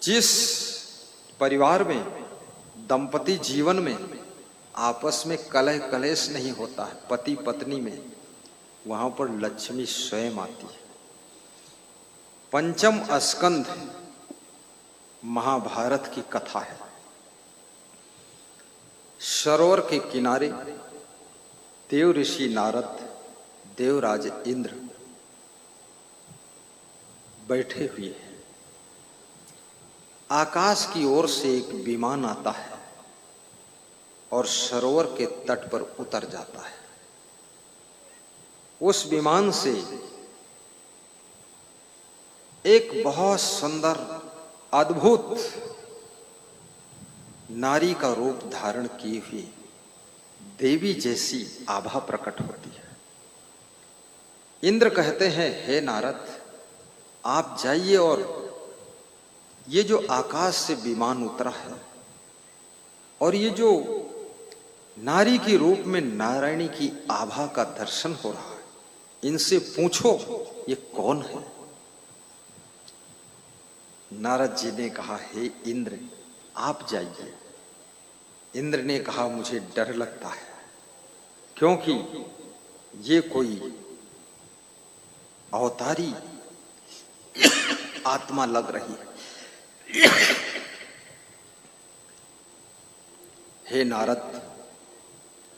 जिस परिवार में, दंपति जीवन में आपस में कलह कलेश नहीं होता है, पति पत्नी में, वहां पर लक्ष्मी स्वयं आती है। पंचम स्कंध महाभारत की कथा है। सरोवर के किनारे देव ऋषि नारद, देवराज इंद्र बैठे हुए हैं। आकाश की ओर से एक विमान आता है और सरोवर के तट पर उतर जाता है। उस विमान से एक बहुत सुंदर अद्भुत नारी का रूप धारण किए हुए देवी जैसी आभा प्रकट होती है। इंद्र कहते हैं, हे नारद, आप जाइए और ये जो आकाश से विमान उतरा है और ये जो नारी के रूप में नारायणी की आभा का दर्शन हो रहा है, इनसे पूछो ये कौन है। नारद जी ने कहा, हे इंद्र, आप जाइए। इंद्र ने कहा, मुझे डर लगता है क्योंकि ये कोई अवतारी आत्मा लग रही है। हे नारद,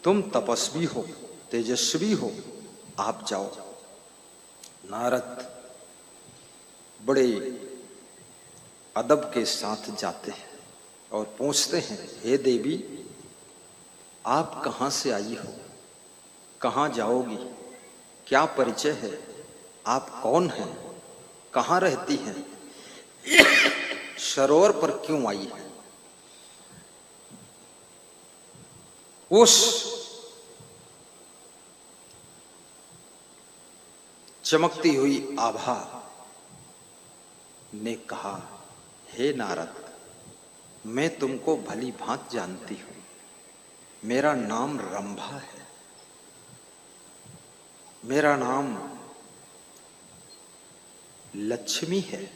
तुम तपस्वी हो, तेजस्वी हो, आप जाओ। नारद बड़े अदब के साथ जाते हैं और पूछते हैं, हे देवी, आप कहां से आई हो, कहां जाओगी, क्या परिचय है, आप कौन हैं, कहां रहती हैं, सरोवर पर क्यों आई है। उस चमकती हुई आभा ने कहा, हे नारद, मैं तुमको भली भांत जानती हूं, मेरा नाम रंभा है, मेरा नाम लक्ष्मी है।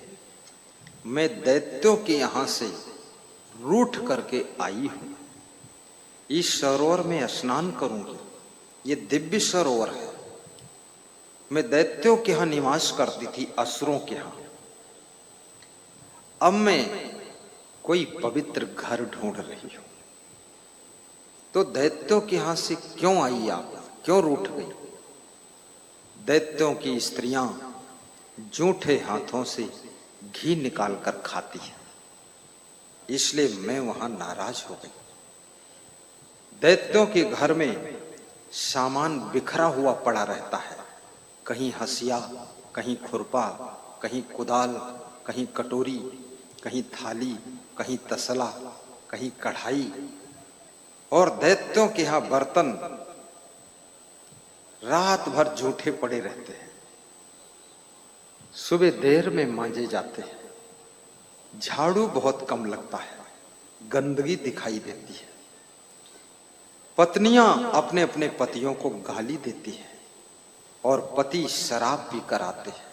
मैं दैत्यों के यहां से रूठ करके आई हूं। इस सरोवर में स्नान करूंगी। ये दिव्य सरोवर है। मैं दैत्यों के यहां निवास करती थी, असुरों के यहां। अब मैं कोई पवित्र घर ढूंढ रही हूं। तो दैत्यों के यहां से क्यों आई आप, क्यों रूठ गई। दैत्यों की स्त्रियां जूठे हाथों से घी निकाल कर खाती है, इसलिए मैं वहां नाराज हो गई। दैत्यों के घर में सामान बिखरा हुआ पड़ा रहता है, कहीं हसिया, कहीं खुरपा, कहीं कुदाल, कहीं कटोरी, कहीं थाली, कहीं तसला, कहीं कढ़ाई। और दैत्यों के यहां बर्तन रात भर जूठे पड़े रहते हैं, सुबह देर में मांजे जाते हैं, झाड़ू बहुत कम लगता है, गंदगी दिखाई देती है। पत्नियां अपने अपने पतियों को गाली देती है और पति शराब पीकर आते हैं,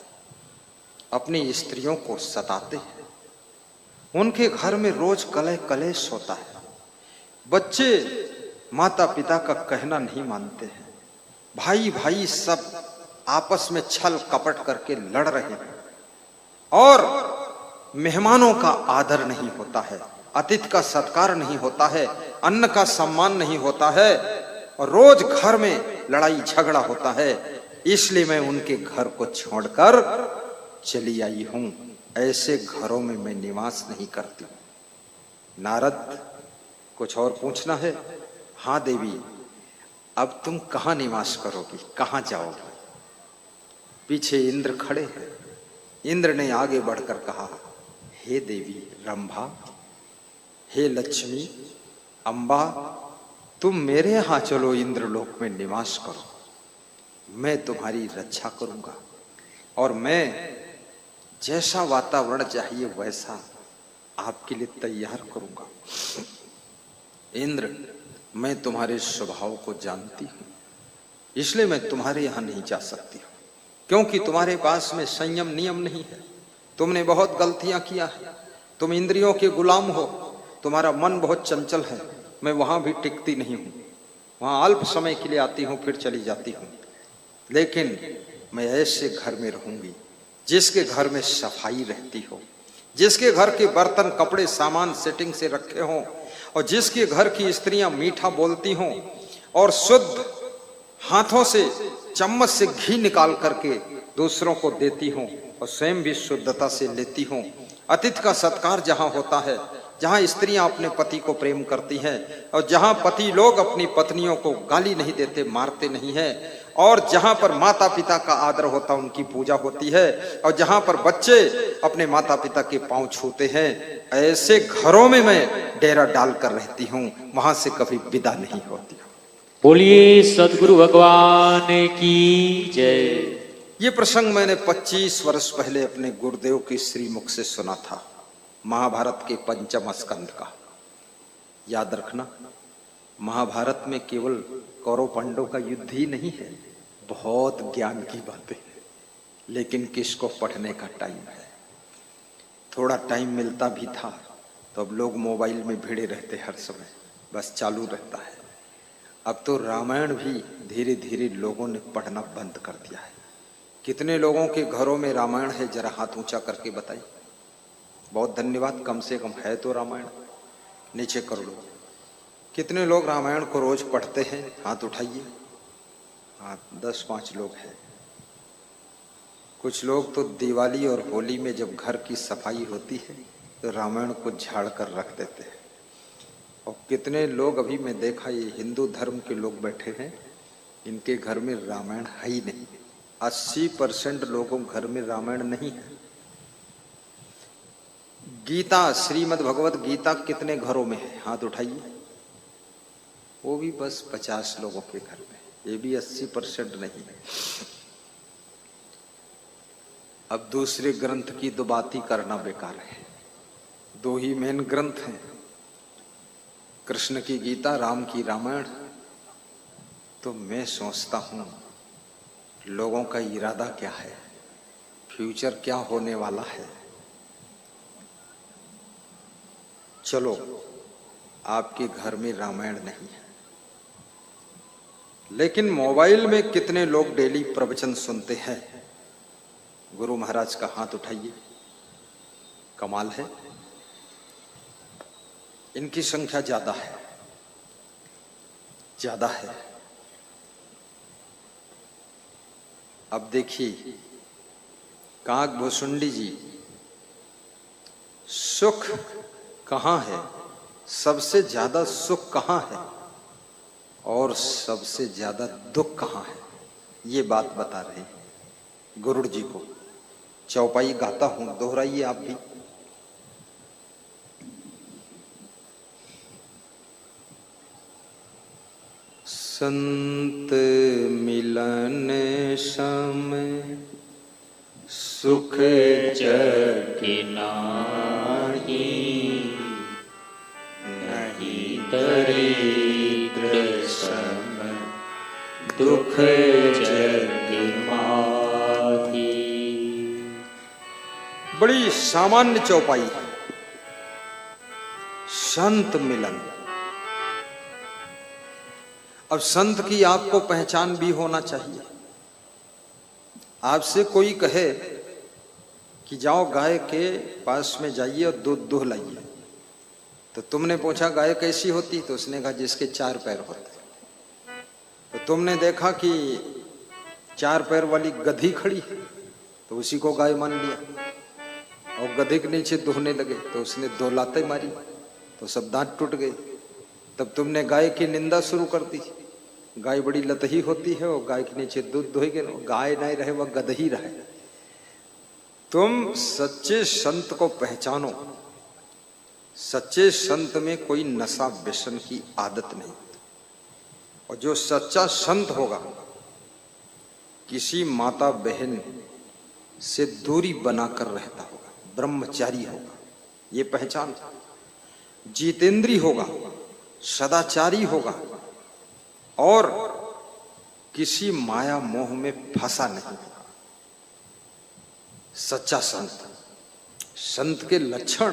अपनी स्त्रियों को सताते हैं। उनके घर में रोज कलह कलेश होता है। बच्चे माता पिता का कहना नहीं मानते हैं। भाई भाई सब आपस में छल कपट करके लड़ रहे हैं और मेहमानों का आदर नहीं होता है, अतिथि का सत्कार नहीं होता है, अन्न का सम्मान नहीं होता है और रोज घर में लड़ाई झगड़ा होता है। इसलिए मैं उनके घर को छोड़कर चली आई हूं। ऐसे घरों में मैं निवास नहीं करती। नारद, कुछ और पूछना है। हाँ देवी, अब तुम कहां निवास करोगी, कहां जाओगी। पीछे इंद्र खड़े हैं। इंद्र ने आगे बढ़कर कहा, हे देवी रंभा, हे लक्ष्मी, अंबा, तुम मेरे यहां चलो, इंद्रलोक में निवास करो। मैं तुम्हारी रक्षा करूंगा और मैं जैसा वातावरण चाहिए वैसा आपके लिए तैयार करूंगा। इंद्र, मैं तुम्हारे स्वभाव को जानती हूं, इसलिए मैं तुम्हारे यहां नहीं जा सकती हूं, क्योंकि तुम्हारे पास में संयम नियम नहीं है। तुमने बहुत गलतियां किया है। तुम इंद्रियों के गुलाम हो, तुम्हारा मन बहुत चंचल है, मैं वहां भी टिकती नहीं हूं, वहां अल्प समय के लिए आती हूं फिर चली जाती हूं, लेकिन मैं ऐसे घर में रहूंगी जिसके घर में सफाई रहती हो, जिसके घर के बर्तन कपड़े सामान सेटिंग से रखे हों, और जिसके घर की स्त्रियां मीठा बोलती हों और शुद्ध हाथों से चम्मच से घी निकाल करके दूसरों को देती हों और स्वयं भी शुद्धता से लेती हों। अतिथि का सत्कार जहां होता है, जहां स्त्रियां अपने पति को प्रेम करती हैं, और जहां पति लोग अपनी पत्नियों को गाली नहीं देते, मारते नहीं हैं, और जहां पर माता पिता का आदर होता, उनकी पूजा होती है, और जहां पर बच्चे अपने माता पिता के पांव छूते हैं, ऐसे घरों में मैं डेरा डालकर रहती हूं, वहां से कभी विदा नहीं होती। बोलिए सदगुरु भगवान की जय। ये प्रसंग मैंने 25 वर्ष पहले अपने गुरुदेव की श्रीमुख से सुना था, महाभारत के पंचम स्कंद का। याद रखना, महाभारत में केवल कौरव पांडव का युद्ध ही नहीं है, बहुत ज्ञान की बातें हैं, लेकिन किसको पढ़ने का टाइम है। थोड़ा टाइम मिलता भी था तो अब लोग मोबाइल में भिड़े रहते, हर समय बस चालू रहता है। अब तो रामायण भी धीरे धीरे लोगों ने पढ़ना बंद कर दिया है। कितने लोगों के घरों में रामायण है, जरा हाथ ऊंचा करके बताइए। बहुत धन्यवाद, कम से कम है तो रामायण, नीचे कर लो। कितने लोग रामायण को रोज पढ़ते हैं, हाथ उठाइए। हाँ, 10-5 लोग हैं। कुछ लोग तो दिवाली और होली में जब घर की सफाई होती है तो रामायण को झाड़ कर रख देते हैं। और कितने लोग, अभी मैं देखा, ये हिंदू धर्म के लोग बैठे हैं, इनके घर में रामायण है ही नहीं। 80% लोगों के घर में रामायण नहीं है। गीता, श्रीमद् भगवत गीता कितने घरों में है, हाथ उठाइए। वो भी बस 50 लोगों के घर में, ये भी 80% नहीं है। अब दूसरे ग्रंथ की तो बात ही करना बेकार है। 2 ही मेन ग्रंथ हैं, कृष्ण की गीता, राम की रामायण। तो मैं सोचता हूं लोगों का इरादा क्या है, फ्यूचर क्या होने वाला है। चलो, आपके घर में रामायण नहीं है, लेकिन मोबाइल में कितने लोग डेली प्रवचन सुनते हैं। गुरु महाराज का हाथ उठाइए, कमाल है। इनकी संख्या ज्यादा है, ज्यादा है। अब देखिए, काक भुसुंडी जी, सुख कहां है, सबसे ज्यादा सुख कहां है और सबसे ज्यादा दुख कहां है, ये बात बता रहे हैं गुरुड़ जी को। चौपाई गाता हूं, दोहराइए आप भी। संत मिलन समय सुख जग नाही, नहीं दरिद्र सम दुख जग माही। बड़ी सामान्य चौपाई है, संत मिलन। अब संत की आपको पहचान भी होना चाहिए। आपसे कोई कहे कि जाओ गाय के पास में जाइए और दूध दूह लाइए, तो तुमने पूछा गाय कैसी होती, तो उसने कहा जिसके 4 पैर होते। तो तुमने देखा कि 4 पैर वाली गधी खड़ी है, तो उसी को गाय मान लिया, और गधे के नीचे दोहने लगे तो उसने 2 लातें मारी तो सब दांत टूट गए। तब तुमने गाय की निंदा शुरू कर दी। गाय बड़ी लतही होती है और गाय के नीचे दूध दोहेगे, गाय नहीं रहे वह गदही रहे। तुम सच्चे संत को पहचानो। सच्चे संत में कोई नशा व्यसन की आदत नहीं, और जो सच्चा संत होगा किसी माता बहन से दूरी बनाकर रहता होगा, ब्रह्मचारी होगा, ये पहचान। जितेंद्री होगा, सदाचारी होगा, और किसी माया मोह में फंसा नहीं होगा। सच्चा संत संत के लक्षण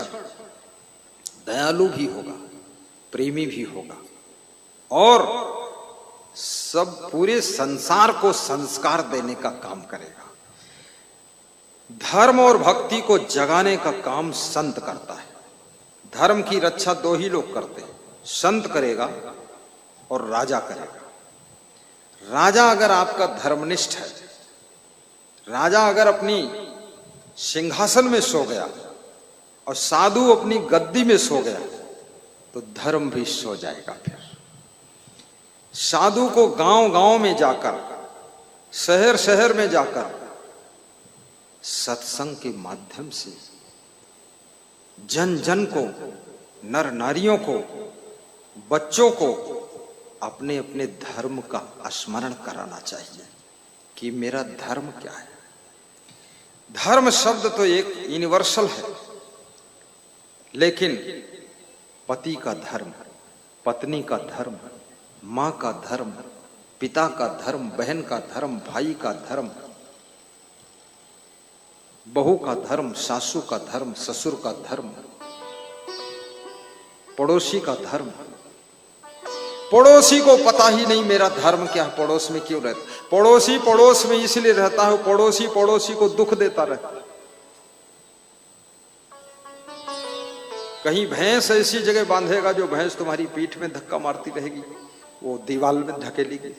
दयालु भी होगा, प्रेमी भी होगा और सब पूरे संसार को संस्कार देने का काम करेगा। धर्म और भक्ति को जगाने का काम संत करता है। धर्म की रक्षा दो ही लोग करते हैं, संत करेगा और राजा करेगा। राजा अगर आपका धर्मनिष्ठ है, राजा अगर अपनी सिंहासन में सो गया और साधु अपनी गद्दी में सो गया तो धर्म भी सो जाएगा। फिर साधु को गांव गांव में जाकर, शहर शहर में जाकर सत्संग के माध्यम से जन जन को, नर नारियों को, बच्चों को अपने अपने धर्म का स्मरण कराना चाहिए कि मेरा धर्म क्या है। धर्म शब्द तो एक यूनिवर्सल है, लेकिन पति का धर्म, पत्नी का धर्म, मां का धर्म, पिता का धर्म, बहन का धर्म, भाई का धर्म, बहू का धर्म, सासू का धर्म, ससुर का धर्म, पड़ोसी का धर्म। पड़ोसी को पता ही नहीं मेरा धर्म क्या है, पड़ोस में क्यों रहता। पड़ोसी पड़ोस में इसलिए रहता है, पड़ोसी पड़ोसी को दुख देता रहता। कहीं भैंस ऐसी जगह बांधेगा जो भैंस तुम्हारी पीठ में धक्का मारती रहेगी, वो दीवार में धकेलेगी।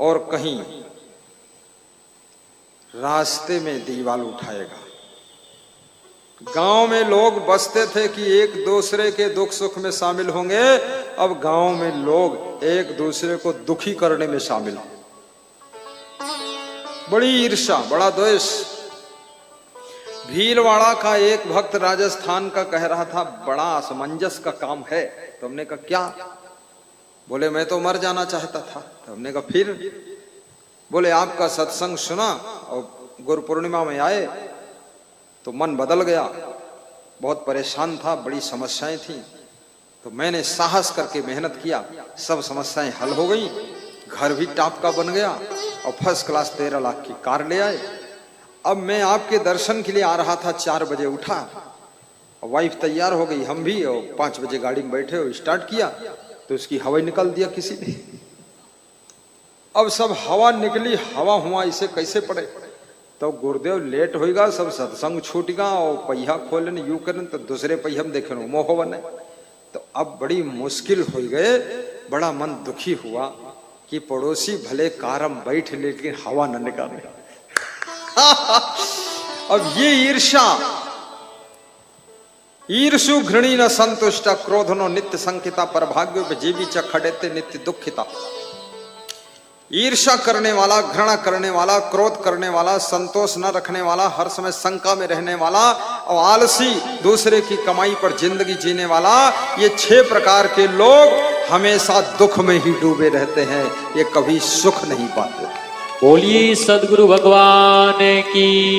और कहीं रास्ते में दीवार उठाएगा। गांव में लोग बसते थे कि एक दूसरे के दुख सुख में शामिल होंगे, अब गांव में लोग एक दूसरे को दुखी करने में शामिल हैं। बड़ी ईर्ष्या, बड़ा द्वेष। भीलवाड़ा का एक भक्त राजस्थान का कह रहा था बड़ा असमंजस का काम है। तो हमने कहा क्या? बोले मैं तो मर जाना चाहता था। तो हमने कहा फिर? बोले आपका सत्संग सुना और गुरु पूर्णिमा में आए तो मन बदल गया, बहुत परेशान था, बड़ी समस्याएं थी, तो मैंने साहस करके मेहनत किया, सब समस्याएं हल हो गई, घर भी टॉप का बन गया और फर्स्ट क्लास 13 लाख की कार ले आए। अब मैं आपके दर्शन के लिए आ रहा था, 4 बजे उठा और वाइफ तैयार हो गई, हम भी, और 5 बजे गाड़ी में बैठे और स्टार्ट किया तो उसकी हवा निकल दिया किसी ने। अब सब हवा निकली, हवा हुआ इसे कैसे पड़े, तो गुरुदेव लेट होगा, सब सत्संग छूटेगा और पहिया खोलन यू करन तो दूसरे पहिया में देखे मोह बने। तो अब बड़ी मुश्किल हो गए, बड़ा मन दुखी हुआ कि पड़ोसी भले कारम बैठ लेकिन हवा न निकाले। अब ये ईर्ष्या, ईर्षु घृणी न संतुष्ट क्रोधनो नित्य संकिता पर भाग्य जीवी च खड़ेते नित्य दुखिता। ईर्ष्या करने वाला, घृणा करने वाला, क्रोध करने वाला, संतोष न रखने वाला, हर समय शंका में रहने वाला और आलसी, दूसरे की कमाई पर जिंदगी जीने वाला, ये 6 प्रकार के लोग हमेशा दुख में ही डूबे रहते हैं, ये कभी सुख नहीं पाते। बोलिए सद्गुरु भगवान की।